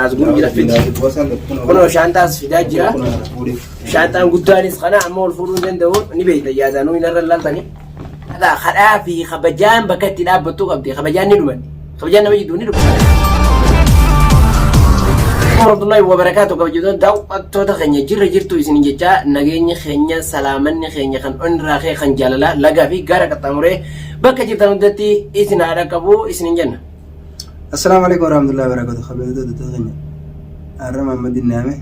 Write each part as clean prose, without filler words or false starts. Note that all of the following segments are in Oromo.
أزقون جرا فيدي كنا شانتاس في داجرا شانتان قدانيس خنا عمول فرون زندو نبي تجازانو إلى الرلالتاني هذا خرافي خبجان بكتي لا بتوق أبدي خبجان ندمن خبجان نبي يدوني ورحمة الله وبركاته كوجدون داو توتا خنيا جرتو إسنين جتا نجيني خنيا سلامني خنيا خن أنراخي خن جلالا لقى في غارة كتاموري بكا جتا ندتي إسنا ركبو إسنين جنة. السلام عليكم ورحمة الله وبركاته خبير توتا خنيا أرمى مدين نامه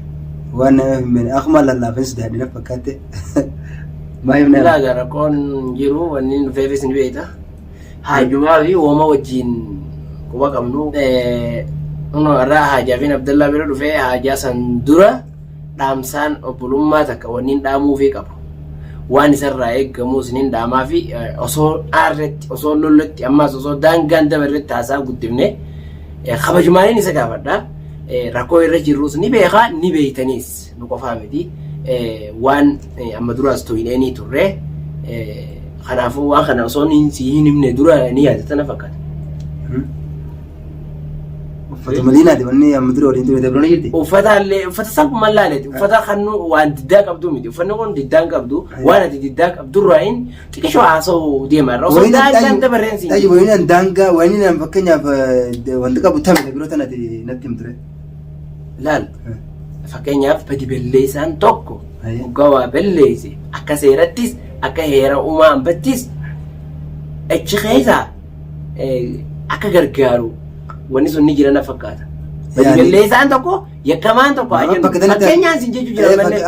وانا من أخمل الله فيس ده دينا فكاتة ما يمنع لا غارة كون جيرو ونين فيفيس نبيتا هاي جماعي وما وجين كوا كمنو ono arraa haajaa fi Abdallaa bira dhufee haajaa san dura dhaamsaan obbolummaa takka wanniin dhaamuufii qabu waan isarraa eeggamu isiniin dhaamaa fi osoo aarretti osoo lollotti ammaas osoo daangaan dabarretti haasaa guddifne kabajumaaniin isa gaafadha rakkoo irra jirrus ni beekaa ni beeytaniis nu qofaa miti waan amma duraas to'ineenii turre kanaafuu waan kana osoo hin himne dura ni yaadatana fakkaata. Ufata Madina de wanni am duro rindu de broni jirti ufata sab mallaleti ufata khanu wan didda qabdu miti ufanni kon diddan qabdu wana didda qabdu rain tikisho aso de marra so dan de berensi ay wani danga wani nan fakanya wanda qabu tambe biro tanati natim dure lal fakanya padi bellesan tokko gawa bellesi akka seerattis akka heera umaan battis echi khayza akka gargaaru wani sunni jirana fakkaata balleessaan tokko yakkamaan tokko ajaju fakkeenyaan sin jechu jira malee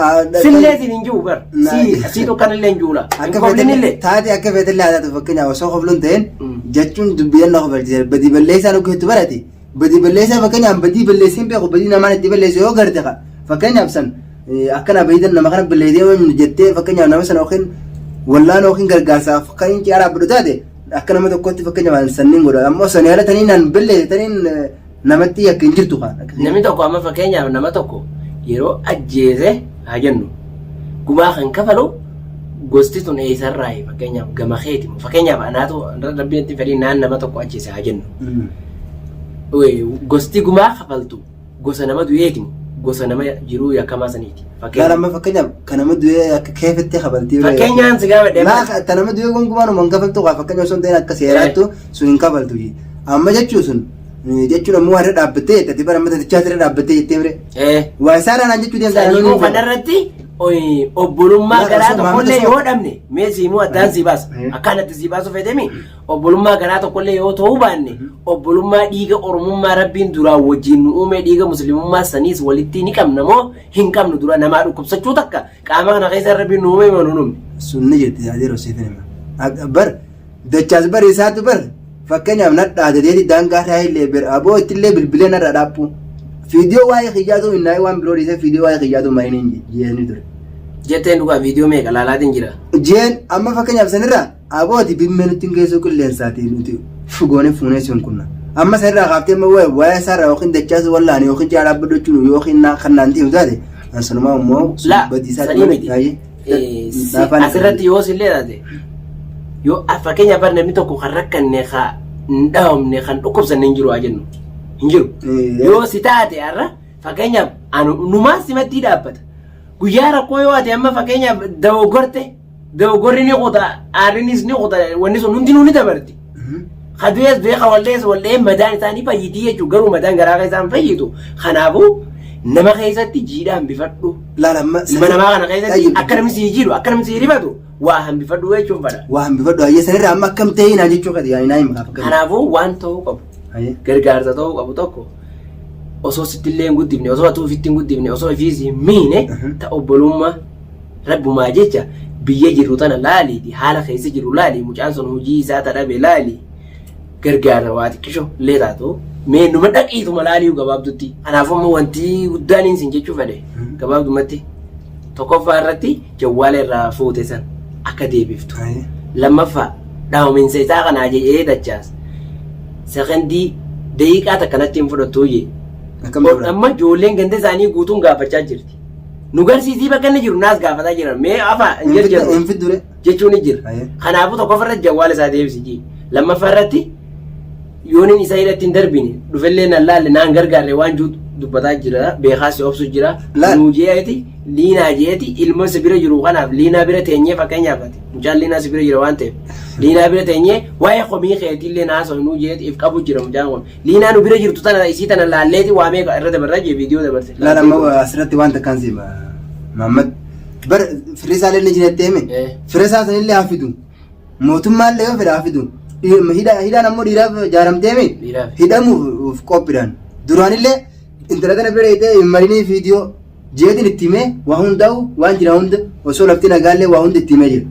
sillee sin hinjiu bar si tokkan illee hinjuula qoblinillee taate akka feetillee haadha fakkeenya osoo qobluun ta'een jechuun dubbiyan na qobalchise badii balleessaan akka hedduu barate badii balleessaa fakkeenyaan badii balleessiin beeku badii namaan itti balleessu yoo garte fakkeenyaaf san akkana bayidan nama kana balleessee jettee fakkeenyaaf nama sana yookiin wallaan yookiin gargaarsaaf kan hin ciyaaraa budhu taate akka nama tokkotti fakkeenyaaf sanniin godha ammoo sanii haala taniin nan billee taniin namatti akka hin jirtu kan namni tokko amma fakkeenyaaf nama tokko yeroo ajjeese haa jennu gumaa kan kafalu gosti tun eessarraa fakkeenyaaf gama keetimu fakkeenyaaf anaatu rabbiin itti fedhii naan nama tokko ajjeese haa jennu gosti gumaa kafaltu gosa nama du'eetimu gosa nama jiruu yakkamaa saniiti. Fakkeenyaaf kan nama du'ee akka keefetti kabaltii fakkeenyaan si gaafa deemaa kan nama du'ee gonkumaan man kafaltu qaa fakkeenyaaf osoo hin ta'in akka seeraattu sun hin kafaltu amma jechuun ammoo warra dhaabbattee jettee bara amma tatichaa irra dhaabbattee jettee bire waa isaadhaan aan jechuu deemtaa sanii kun kanarratti obbolummaa garaa tokkollee yoo dhabne mee siimuu addaan si baasa akkanatti si baasu fedhemi obbolummaa garaa tokkollee yoo ta'uu baanne obbolummaa dhiiga oromummaa rabbiin duraan wajjin nu uume dhiiga muslimummaa saniis walitti ni qabna moo hin qabnu dura namaa dhukkubsachuu takka qaama kana keessa rabbiin nu uume moo nu uume sunni jetti yaadee roosiifin hima bar dachaas bari isaatu bar fakkeenyaaf nadhaa dedeeti daangaa raayillee bir aboo ittillee bilbilee narra dhaabbu fiidiyoo waa'ee xiyyaatu minnaa'ee waan biroo dhiisee fiidiyoo waa'ee xiyyaatu maayiniin jeeni ture jetteen dhugaa viidiyoo meeqa laalaatiin jira jeen amma fakkeenyaaf sanirraa abooti bimmee nutti hin geessu qilleensaati nuti fugoone fuunee sun kunna amma sanirraa kaaftee amma waa'ee isaarraa yookiin dachaasu wallaane yookiin jaalaa baddachuun yookiin kannaan ta'e taate ansanumaa immoo badiisaa asirratti yoo sillee taate yoo fakkeenyaaf bar namni tokko kan rakkanne kan hin dhahamne kan dhukkubsanne hin jiru haa jennu hin jiru yoo si taate har'a fakkeenyaaf numaa simatti dhaabbata guyyaa rakkoo yoo ate amma fakkeenyaaf dogoggorri ni quta aarinis ni quta wanni sun hundinuu ni dabarti kadu'ees beeka wallee madaan isaanii fayyitii jechuun garuu madaan garaa keessaan fayyitu kanaafuu nama keessatti jiidhaan bifadhu ilma namaa kana keessatti akka namni sii jiidhu akka namni sii rifatu waa hambifadhu jechuun fadha waa hambifadhu hayyee sanirraa amma akkam ta'ee naa jechuu qaba yaani naa himaa kanaafuu waan ta'uu qabu gargaarsa ta'uu qabu tokko osoo sittillee hin guddifne osoo atuuf itti hin guddifne osoo ifiis hin miine ta obbolummaa rabbumaa jecha biyya jirru tana laaliiti haala keessa jiru laali mucaan sun hojii isaa tadhabe laali gargaara waa xiqqisho illee taatu mee numa dhaqiituma laaliyu gabaabdutti kanaafummoo wanti guddaan hin jechuu fedhe gabaabdumatti tokkoffaa irratti jawwaala irraa fuute san akka deebiftu lammaffaa dhaaminsa isaa kanaa jedhee dachaas sekondii daqiiqaa takkanatti hin fudhattuu jee amma ijoolleen ganda isaanii guutuun gaafachaa jirti nu garsiisii bakka inni jiru naas gaafataa jiran mee afaa hin jirre jechuun ni jira kanaafuu tokkoffaa irratti jawwaala isaa deebisi lammaffaa irratti yooniin isa irratti hin darbine dhufellee nan laalle naan gargaarre waan dubbataa jira beekaasi obsu jira Laal. nuu jeeti liinaa jeeti ilma si bira jiru kanaaf liinaa bira teenyee fakkeenyaaf ati mucaan liinaa si bira jira waan ta'eef liinaa bira teenyee waa'ee komii keetillee naasoo nuu jeeti if qabu jira mucaan kun liinaa nu bira jirtu tana isii tana laalleeti waa meeqa irra dabarraa jee viidiyoo dabarse laal amma asirratti wanta kan si Muhammad bar firisaa illee jiretti hime firisaa sanillee hafidu mootummaallee yoo fedha hafidu hidhaan ammoo dhiiraaf jaaramtee mi Dhiiraaf. hidhamuuf qophiidhaan duraanillee intala tana bira hidhee marinii viidiyoo jeetiin itti himee waa hundaa'u waan jira hunda osoo lafti nagaallee waa hunda itti himee jira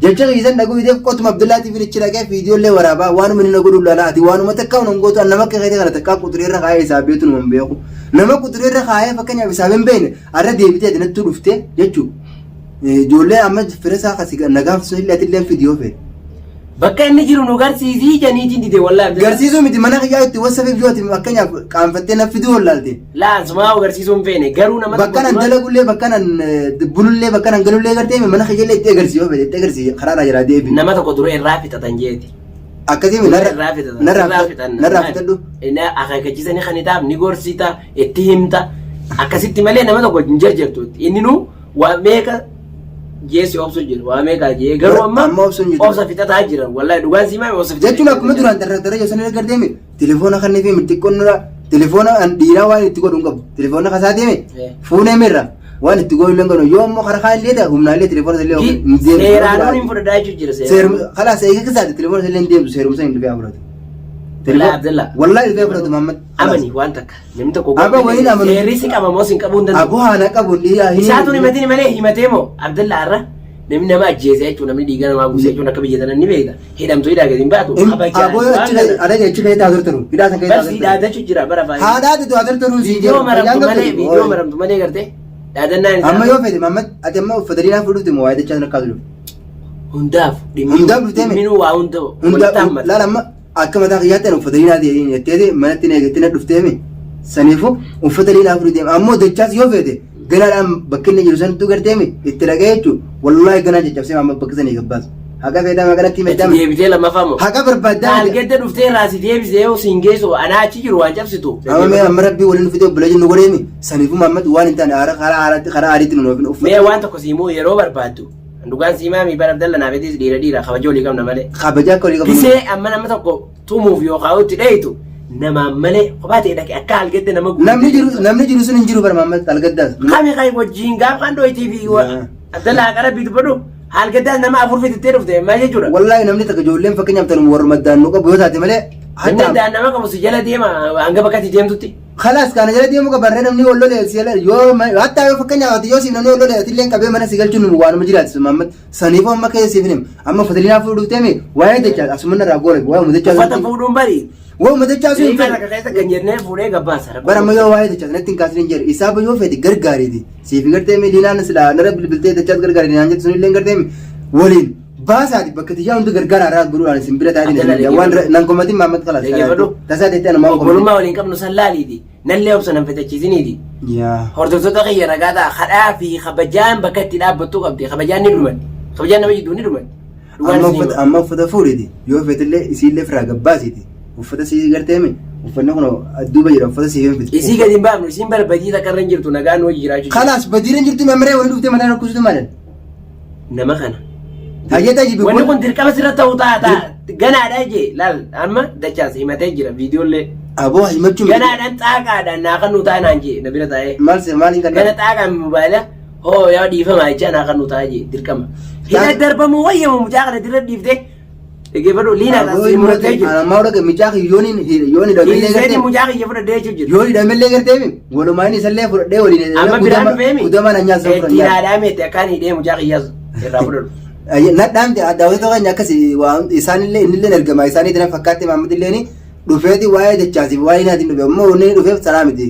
jecha kiisan dhaguu ideef qotuma abdullaatiif ichi dhaqee viidiyoollee waraabaa waanuma inni godhu laalaa ati waanuma takkaa nun gootu nama akka keetii kana takkaa quxureerra kaayee isaabeetu nu hin beeku nama quxureerra kaayee fakkeenyaaf isaabeen beekne arra deebitee adinattuu dhuftee jechuu ijoollee amma firisaa kasi nagaaf illee atillee viidiyoo fedhe bakka inni jiru nu garsiisii janiitiin dide wallaahi garsiisuu miti mana kiyyaa itti wasafe bijooti fakkeenyaaf qaanfattee na fiduu wallaalte laansuma garsiisuun feene garuu nama bakka nan dalagullee bakka nan bulullee bakka nan galullee gartee mana kiyyaallee itti agarsiisuu fedhe itti agarsiise karaa jiraa deebi nama tokko dura irraa fixatan jeeti akkasii narraa fitadhu akeekkachiisanii kan itaaf ni gorsita itti himta akkasitti malee nama tokko hin jarjartu inni nu waa meeqa jeesi obsu jira waa meeqa jee garuu amma obsa fixataa jira wallahi dhugaan simaa obsa fixataa jechuun akkuma duraan darra yoo sanirra gardeemi telefoona kannee fi xiqqoonnura telefoona dhiiraa waan itti godhu hin qabu telefoona kasaa deeme fuunee mirra waan itti godhu hin qabu yoo ammoo karaa kaallee ta'a humnaallee telefoona illee seeraan hin fudhataa jechuu jira kalaas eega kasaati telefoona illee hin deemtu seerumsa hin dhufee fudhatu Abdullah wallahi dhufee fudhatu Muhammad amani waan takka namni tokko Aba waliin amanu. seerrisi qabamoo sin qabuu hin danda'u abu haana qabu dhiiraa isaatu himatini malee himatee moo Abdullah irra namni nama ajjeese jechuun namni dhiiga namaa buuse jechuun akka biyya tanaan ni beekta hidhamtuu hidhaa gadi hin baatu aboo ada jechi kee taa turturu hidhaa san kee taa barsi dhaadachuu jira bara faayida haadhaati tu aturturu viidiyoo maramtu malee gartee dhaadannaan amma yoo fedhe Muhammad ati amma uffadanii fudhuti moo waayee dachaa rakkaa jiru hundaaf Hundaaf dhufteemi? dhimminuu waa hunda laala amma akka mataa kiyyaatti ani uffata diinaa ta'e jetteeti manatti neegetti na dhufteemi saniifu uffata diinaa fudhu deema ammoo dachaas yoo feete ganaadhaan bakki inni jiru sanattuu garteemi itti dhaqee jechuun wallaahi ganaa caccabsee amma bakka sanii gabbaasu haqa feetaa maganatti himeddama deebitee lammaffaa moo haqa barbaaddaa algedde dhuftee raasi deebisee yoo siin geessu anaa achi jiru waan cabsitu amma mee amma rabbii waliin fidee obbola jennu godheemi saniifu Muhammad waan hin taane karaa aariitti nu oofin mee waan tokko siimuu yeroo barbaaddu dhugaan siimaa mi bara Abdallah naafetis dhiira kabajoo olii qabna malee kabajaa akka olii qabu bisee amma nama tokko tumuuf yookaan utti dheeyitu namaan malee kophaa ta'e dhaqe akka algedde nama namni jiru sun hin jiru bara Muhammad algaddaas kami kai wajjin gaaf kan dhoyti fi Abdallah qara bitu badhu algaddaas nama afur fitittee dhufte maal jechuudha wallaahi namni takka ijoolleen fakkeenyaaf tanuma warra maddaannuu qabu yoo taate malee hatta nama qabu si jala deema hanga bakkatti deemtutti خلاص كان جلد يوم قبل نمني ولا له سيلا يوم حتى يوم فكني عادي يوم سيفنا ولا له تلين كبير من سيقل جنون وانو مجرات محمد سنيفو ما كي سيفنم أما فضلنا فودو تامي وايد تجال أسمنا راقولك وايد مدتجال فتا فودو بري وايد مدتجال سيفا لك كيسا جنجرنا فودي قباسا برا ما يو وايد تجال نتين كاسرين جر إسابة يو فيدي غرغاري دي سيفي غرتامي لينا نسلا نرب بلتي تجال غرغاري نانجت سنين لين غرتامي ولين baasa bakka tijaa hundi gargaara irraa guruu ani simbira taa'ee waan nankomati Muhammad kala tasaa teettee nama obbolummaa waliin qabnu sallaaliiti nallee obsa nan fitachiisiniiti hordoftoota kiyya ragaadha kadhaa fi kabajaan bakka itti dhaabbattuu qabdi kabajaan ni dhuman kabajaan nama jidduu ni dhuman amma uffata fuudhiti yoo feetillee isiillee firaa gabbaasiti uffata sii garteemi uffanni kun duuba jira uffata sii hin fiti isii gadi hin baafnu isiin bara badii takka irra hin jirtu nagaan hojii jiraachuu kalaas badiirra hin jirtu mamaree waliin dhuftee mataa rakkusutu maalan nama kana Tayyata jibi wanni kun dirqama sirra ta'uu taata ganaadha jee laal amma dachaas himatee jira viidiyoolee aboo himachuun ganaadhaan xaaqaadhaan naa kan nu taanaan jee na bira taa'ee maaliin kan gana xaaqaan mobaayila hoo yaa dhiifamaa jecha naa kan nu taa'ee jee dirqama hidha darbamu wayyamu mucaa kana dirra dhiiftee egeeffadhu liinaadhaan si muratee jiru ammaa odha mucaa yooni hidhamellee gartee mucaa kiyya fudhadhee jechuu yooni hidhamellee garteemi walumaan isallee fudhadhee waliin amma biraan dhufeemi kudamaan anyaasa itti haadhaa meette akkaan hidhee mucaa kiyyaas irraa fudhadhu nadhaan daawwatoo keenya akkasii isaanillee innillee ergama isaanii dina fakkaatti Muhammad illeen dhufeeti waa'ee dachaasiif waa'ee naatiin dhufe ammoo inni dhufeef sanaa miti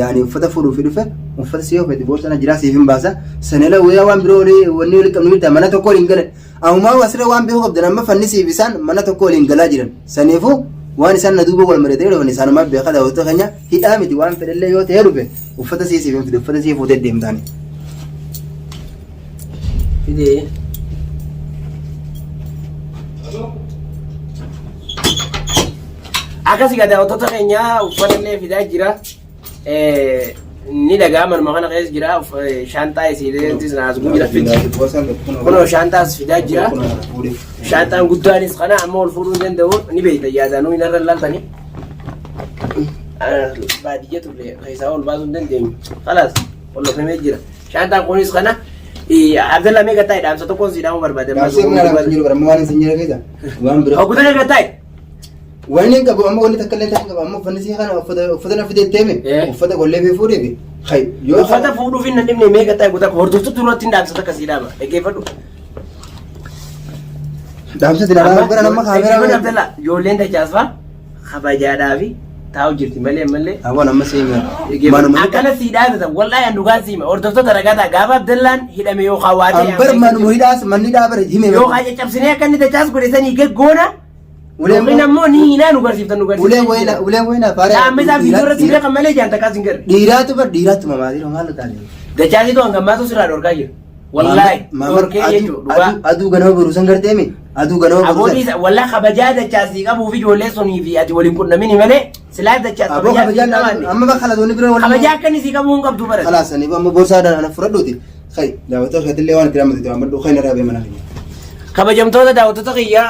yaani uffata fuudhuufi dhufe uffata siyoo feeti boorsana jiraa siif hin baasa sanela wayyaa waan biroo wanni waliin qabnu mirta mana tokko waliin galan ammaa asirra waan beekuu qabdan amma fannisiif isaan mana tokko waliin galaa jiran saniifuu waan isaan na duuba wal maratee dhufan isaanumaa beekaa daawwatoo keenya hidhaa miti waan fedhallee yoo ta'ee dhufe uffata siif hin fide uffata siif fuutee deemtaani. Akkasii daawwattoota keenya uffatannee fidaa jira. ni dagaa manuma kana keessa jira shaantaa isiileetis naasuu jira fiti kunoo shaantaas fidaa jira shaantaan guddaanis kana amma ol fuudhuu hin danda'u ni beekta yaadanuu hin irra laaltanii baadiyyaa turre keessaa ol baasuu hin dandeenyu khalaas ol lafnamee jira shaantaan kunis kana Abdallah meeqa ta'e dhaamsa tokkoon si dhaamu barbaade Oggutanii meeqa ta'e Wani qabu amma wanni takka illee qabu amma uffanni si kana uffata na fidee deeme uffata gollee fi fuudhee fi hay yoo uffata fuudhuuf hin dhimne meeqa ta'e guutaa hordoftu turatti hin dhaamsa takka si dhaama dhaggeeffadhu dhaamsa dinaa bara nama kaameraa Abdallah ijoolleen dachaasfaa kabajaadhaa fi taa'u jirti malee awwan amma seema akkana si dhaamsa wallahi an dhugaa siima hordoftoota ragataa gaafa Abdallaan hidhame yoo kaawwaatee bar manuma hidhaas manni dhaabare hime yoo haa cabsinee akka inni dachaas godhesanii geggoona Ulen ammoo ni ina nu garsiiftan ulen wayna faare amma video irratti illee kan malee jaan takkaas hin garre dhiiraatu mamaadii maal taale dachaasii to hangammaatu sirraa dhorkaa jira wallahi dhorkee jechuudha aduu ganama buruusan garteemi aduu ganama buruusan aboodii wallahi kabajaa dachaasii qabuuf ijoollee sunii fi ati waliin qunnamini malee silaa dachaas kabajaa amma bakka ladoonni biroo waliin kabajaa akkanis qabuu hin qabdu bara khalaasanii amma boorsaadhaan ana fudhadhuuti khay daawwattoota keetillee waan kiraamati amma dhukhayna raabee mana kabajamtoota daawwattoota kiyyaa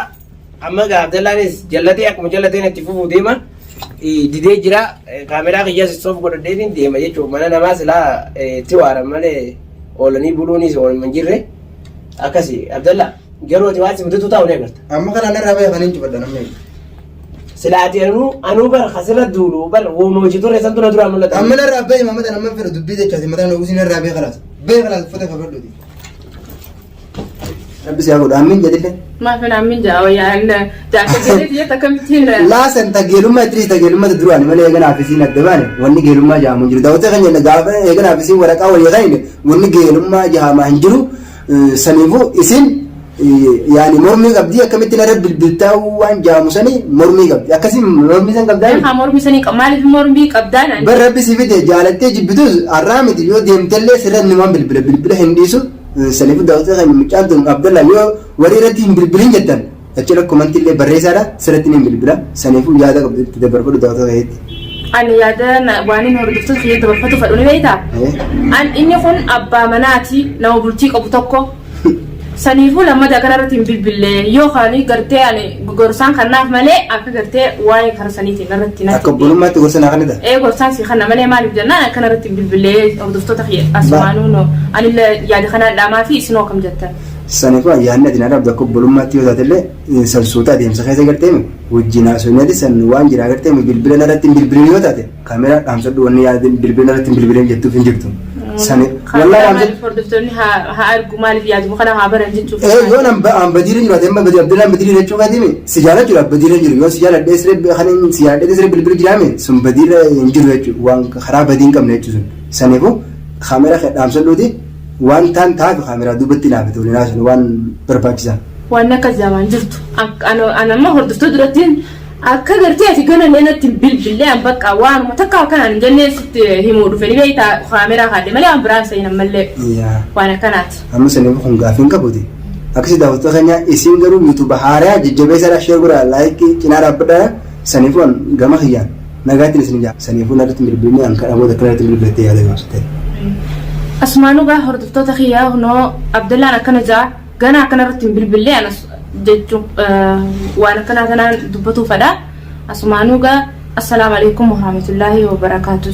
amma Abdallaanis jallatee akkuma jallateen itti fufuu deema didee jira kaameraa kiyyaas soof godhadheetiin deema jechuudha mana namaa silaa itti waaran malee oolanii buluunis oolma hin jirre akkasi Abdallaa garuu ati waan si mututu taa'u ni agarta amma kana narraa beekan hin cufadha namni silaa ati anuu bara kasirra duulu bara woomoochi turre san tura duraan mul'ata amma narraa beeyi mamata nama fira dubbii jechaati mataan ogusi narraa beekalaas beekalaas uffata kabadhuuti Rabbi siyaa godha amin jedhille maafin amin jaawa yaan jaakatee diye takamitiin laasan tageelummaa itris tageelummaa duraan malee eegana afisiin adda baane wanni geelummaa jaamu jiru daawwata kan jenna gaafa eegana afisiin waraqaa walii qaine wanni geelummaa jaamaa hin jiru saniifuu isin yaani mormii qabdi akkamitti narra bilbiltaa waan jaamu sanii mormii qabdi akkasii mormii san qabdaa haa mormii sanii maaliif mormii qabdaan bar rabbi si fide jaalattee jibbitus arraa miti yoo deemtellee sirra nimaan bilbila hin dhiisu sanifu daawwata kan mucaan Abdallah yoo warri irratti hin bilbilin jettan achirra komantiillee barreessaadha sirratti hin bilbila sanifu yaada qabdi dabarfadhu daawwata ta'etti. Ani yaada waan inni hordoftoota kiyya dabarfatu fadhu ni beektaa? Inni kun abbaa manaati nama bultii qabu tokko saniifuu lammata kanarratti hin bilbilee yookaan gartee ani gorsaan kanaaf malee akka gartee waa'ee kara saniitiin irratti natti akka bulummaatti gorsa naa kanidha gorsaan si kana malee maaliif jennaan akkanarratti hin bilbilee hordoftoota asumaanuu ani yaada kanaan dhaamaa fi isinoo kam jettan saniifuu yaadni ati naa dhabdu akka bulummaatti yoo taatellee sansuuta adeemsa keessa garteemi wajjin haasofneeti san waan jiraa garteemi bilbila narratti hin bilbilin yoo taate kaameraa dhaamsadhu wanni yaada bilbila narratti hin bilbilin jettuuf hin jirtu sani wallahi amjad hordoftoonni haa argu maaliif yaadu kana haa baran jechuuf yoo nan badirin jiru atemma badi Abdallaan badirin jechuu qaadimi sijaala jiru badirin jiru yoo sijaala dheesire kanin sijaala dheesire bilbil jiraame sun badira hin jiru jechuu waan karaa badiin qabne jechuu sun saniifuu kaameraa dhaamsadhuuti waan taan taatu kaameraa duubatti laafete waliin haasofne waan barbaachisan waan akka zamaan jirtu anamma hordoftoota durattiin akka gartee ati gana leenatti bilbilee an bakka waanuma takka kanaan jennee sitti himuu dhufanii beektaa kaameraa haadhe malee waan biraan sayin ammallee waan akkanaati. Amma saniif kun gaafiin qabuti. Akkasii daawwattoota keenya isin garuu yuutuuba haaraa jajjabeessaa shee gura laayikii cinaa dhaabbadhaa saniifuu gama hiyyaan nagaattiin isin ijaa saniifuu narratti bilbilee an kadhaa booda kanarratti bilbilettee yaada gaafsatte. Asumaanuu gaa hordoftoota kiyyaa hunoo Abdallaan akkana jaa gana akkanarratti bilbilee anas jechuun waan akkanaa kanaan dubbatu fadha asumaanuu gaa assalaamu alaikum warahmatullaahi wabarakaatuh.